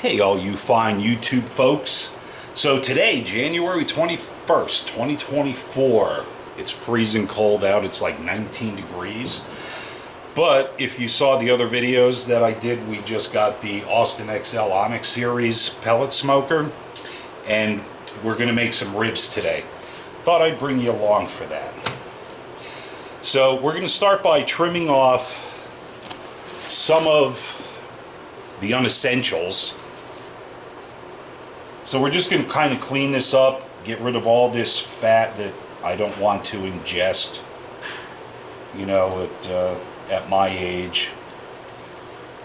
Hey, all you fine YouTube folks. So today, January 21st, 2024, it's freezing cold out. It's like 19 degrees. But if you saw the other videos that I did, we just got the Austin XL Onyx series pellet smoker, and we're going to make some ribs today. Thought I'd bring you along for that. So we're going to start by trimming off some of the unessentials. So we're just going to kind of clean this up, get rid of all this fat that I don't want to ingest, you know, at my age.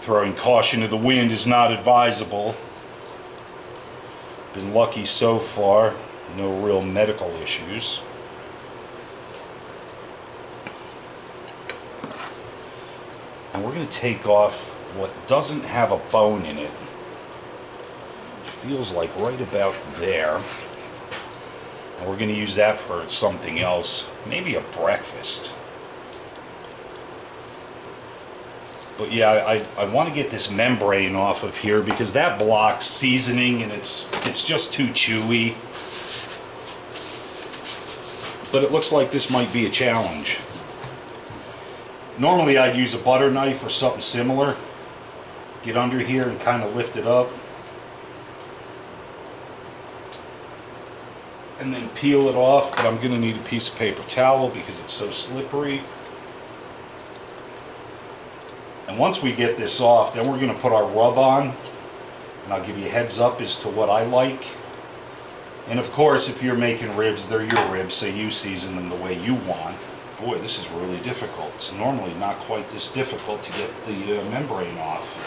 Throwing caution to the wind is not advisable. Been lucky so far, no real medical issues. And we're going to take off what doesn't have a bone in it. Feels like right about there. And we're going to use that for something else, maybe a breakfast. But yeah, I want to get this membrane off of here because that blocks seasoning and it's just too chewy. But it looks like this might be a challenge. Normally I'd use a butter knife or something similar. Get under here and kind of lift it up. And then peel it off, but I'm going to need a piece of paper towel because it's so slippery. And once we get this off, then we're going to put our rub on, and I'll give you a heads up as to what I like. And of course, if you're making ribs, they're your ribs, so you season them the way you want. Boy, this is really difficult. It's normally not quite this difficult to get the membrane off.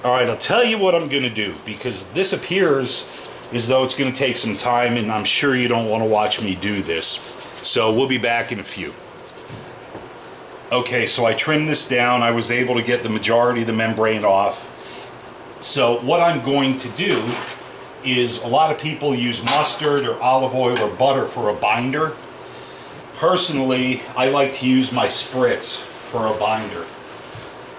Alright, I'll tell you what I'm going to do, because this appears as though it's going to take some time, and I'm sure you don't want to watch me do this. So we'll be back in a few. Okay, so I trimmed this down. I was able to get the majority of the membrane off. So what I'm going to do is, a lot of people use mustard or olive oil or butter for a binder. Personally, I like to use my spritz for a binder.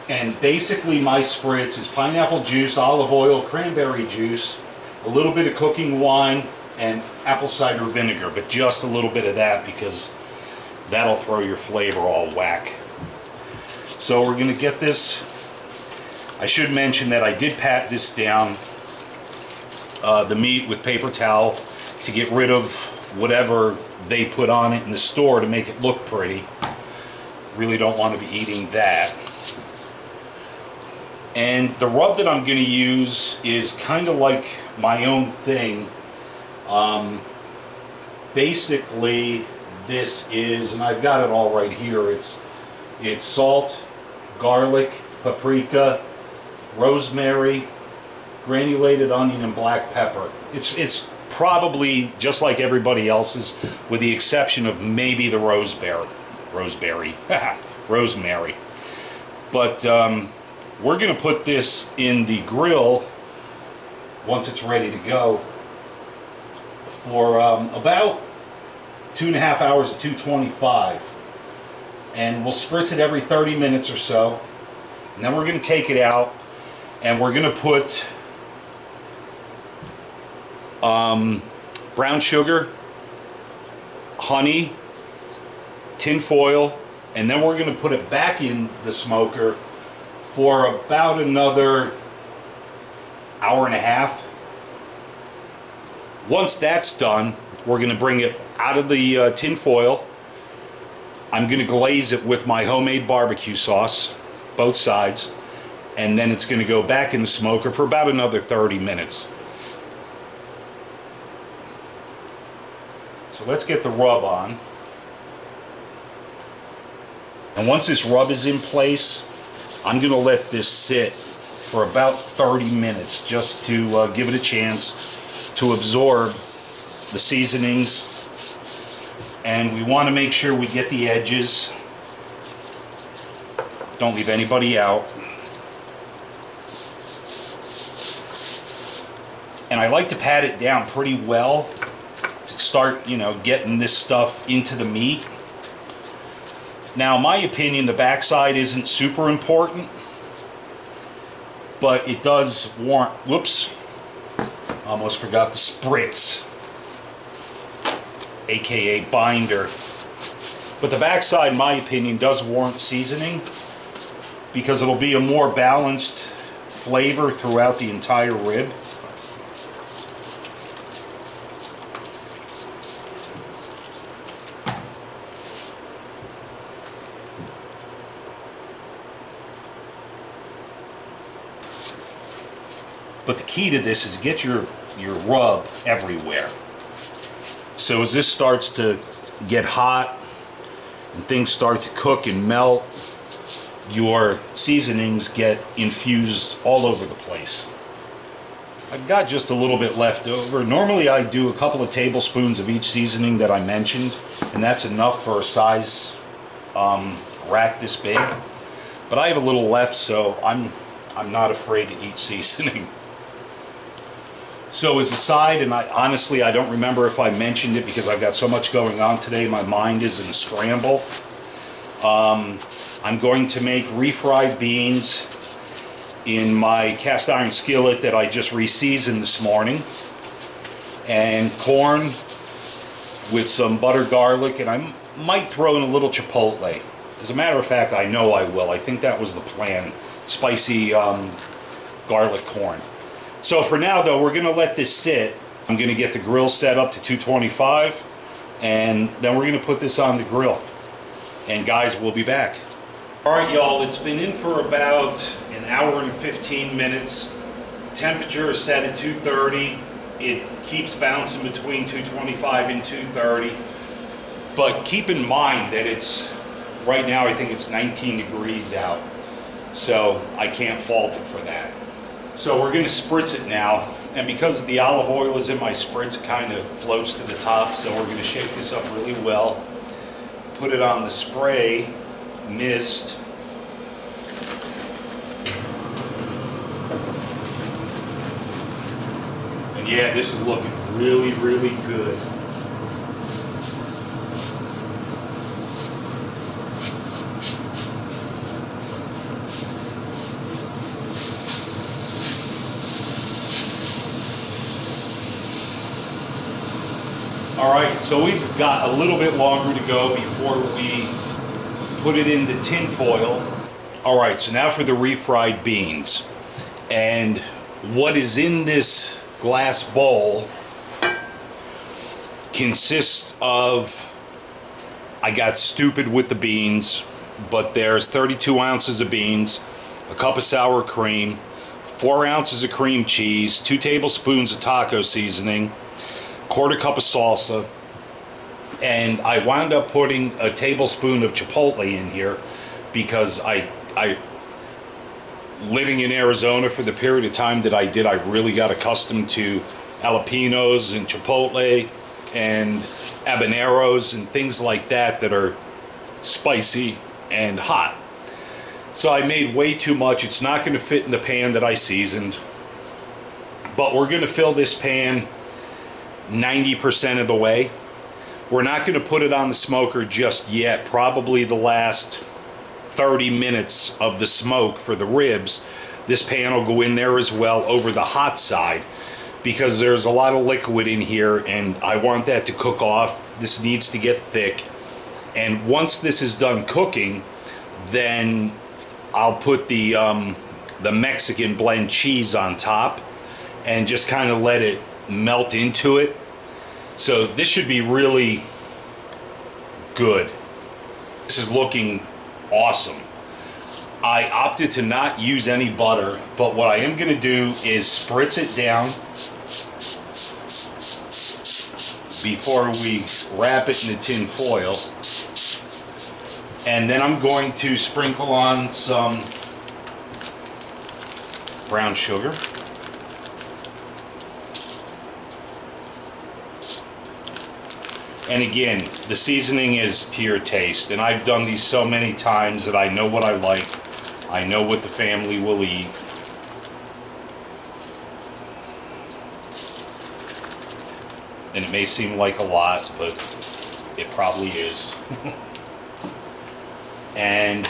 And basically my spritz is pineapple juice, olive oil, cranberry juice, a little bit of cooking wine, and apple cider vinegar, but just a little bit of that because that'll throw your flavor all whack. So we're going to get this. I should mention that I did pat this down, the meat, with paper towel to get rid of whatever they put on it in the store to make it look pretty. Really don't want to be eating that. And the rub that I'm going to use is kind of like my own thing. Basically, this is, and I've got it all right here, it's salt, garlic, paprika, rosemary, granulated onion, and black pepper. It's probably just like everybody else's, with the exception of maybe the rosemary. But we're going to put this in the grill once it's ready to go for about 2.5 hours at 225. And we'll spritz it every 30 minutes or so. And then we're going to take it out and we're going to put brown sugar, honey, tin foil, and then we're going to put it back in the smoker for about another hour and a half. Once that's done, we're going to bring it out of the tin foil. I'm going to glaze it with my homemade barbecue sauce, both sides, and then it's going to go back in the smoker for about another 30 minutes. So let's get the rub on. And once this rub is in place, I'm going to let this sit for about 30 minutes just to give it a chance to absorb the seasonings. And we want to make sure we get the edges. Don't leave anybody out. And I like to pat it down pretty well to start, you know, getting this stuff into the meat. Now, in my opinion, the backside isn't super important, but it does warrant, whoops, almost forgot the spritz, aka binder. But the backside, in my opinion, does warrant seasoning because it'll be a more balanced flavor throughout the entire rib. But the key to this is get your rub everywhere. So as this starts to get hot and things start to cook and melt, your seasonings get infused all over the place. I've got just a little bit left over. Normally I do a couple of tablespoons of each seasoning that I mentioned, and that's enough for a size rack this big. But I have a little left, so I'm not afraid to eat seasoning. So as a side, and honestly I don't remember if I mentioned it because I've got so much going on today, my mind is in a scramble. I'm going to make refried beans in my cast iron skillet that I just re-seasoned this morning, and corn with some butter garlic, and I might throw in a little chipotle. As a matter of fact, I know I will. I think that was the plan. Spicy garlic corn. So for now though, we're going to let this sit. I'm going to get the grill set up to 225, and then we're going to put this on the grill. And guys, we'll be back. Alright y'all, it's been in for about an hour and 15 minutes. Temperature is set at 230. It keeps bouncing between 225 and 230. But keep in mind that it's, right now I think it's 19 degrees out. So I can't fault it for that. So we're going to spritz it now. And because the olive oil is in my spritz, it kind of floats to the top. So we're going to shake this up really well. Put it on the spray mist. And yeah, this is looking really, really good. Alright, so we've got a little bit longer to go before we put it in the tin foil. Alright, so now for the refried beans. And what is in this glass bowl consists of, I got stupid with the beans, but there's 32 ounces of beans, a cup of sour cream, 4 ounces of cream cheese, 2 tablespoons of taco seasoning, quarter cup of salsa, and I wound up putting a tablespoon of chipotle in here because I living in Arizona for the period of time that I did, I really got accustomed to jalapenos and chipotle and habaneros and things like that that are spicy and hot. So I made way too much. It's not going to fit in the pan that I seasoned, but we're going to fill this pan 90% of the way. We're not going to put it on the smoker just yet. Probably the last 30 minutes of the smoke for the ribs. This pan will go in there as well over the hot side because there's a lot of liquid in here and I want that to cook off. This needs to get thick. And once this is done cooking, then I'll put the Mexican blend cheese on top and just kind of let it melt into it. So this should be really good. This is looking awesome. I opted to not use any butter, but what I am going to do is spritz it down before we wrap it in the tin foil. And then I'm going to sprinkle on some brown sugar. And again, the seasoning is to your taste. And I've done these so many times that I know what I like. I know what the family will eat. And it may seem like a lot, but it probably is. And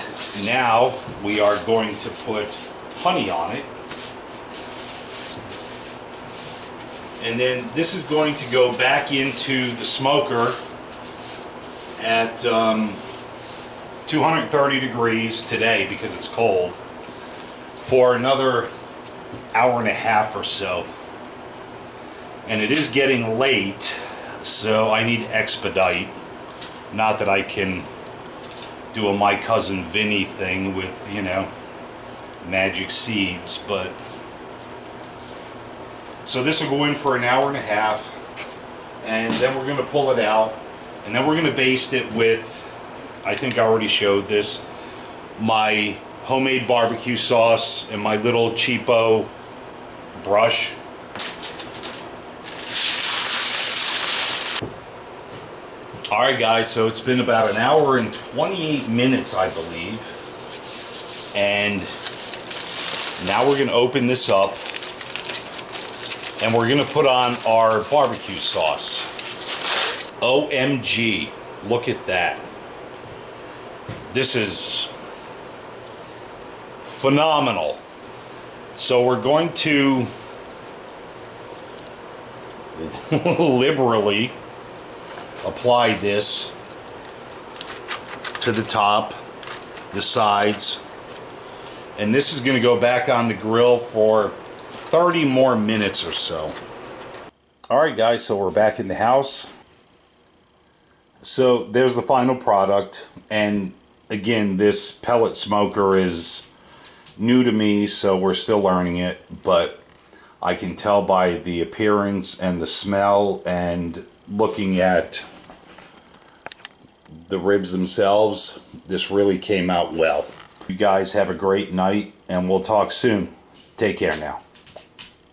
now we are going to put honey on it. And then this is going to go back into the smoker at 230 degrees today because it's cold for another hour and a half or so. And it is getting late, so I need to expedite. Not that I can do a My Cousin Vinny thing with, you know, magic seeds, but so this will go in for an hour and a half, and then we're going to pull it out, and then we're going to baste it with, I think I already showed this, my homemade barbecue sauce and my little cheapo brush. Alright guys, so it's been about an hour and 28 minutes, I believe, and now we're going to open this up and we're going to put on our barbecue sauce. OMG, look at that. This is phenomenal. So we're going to liberally apply this to the top, the sides, and this is going to go back on the grill for 30 more minutes or so. Alright guys, so we're back in the house. So there's the final product, and again, this pellet smoker is new to me, so we're still learning it, but I can tell by the appearance and the smell and looking at the ribs themselves, this really came out well. You guys have a great night, and we'll talk soon. Take care now.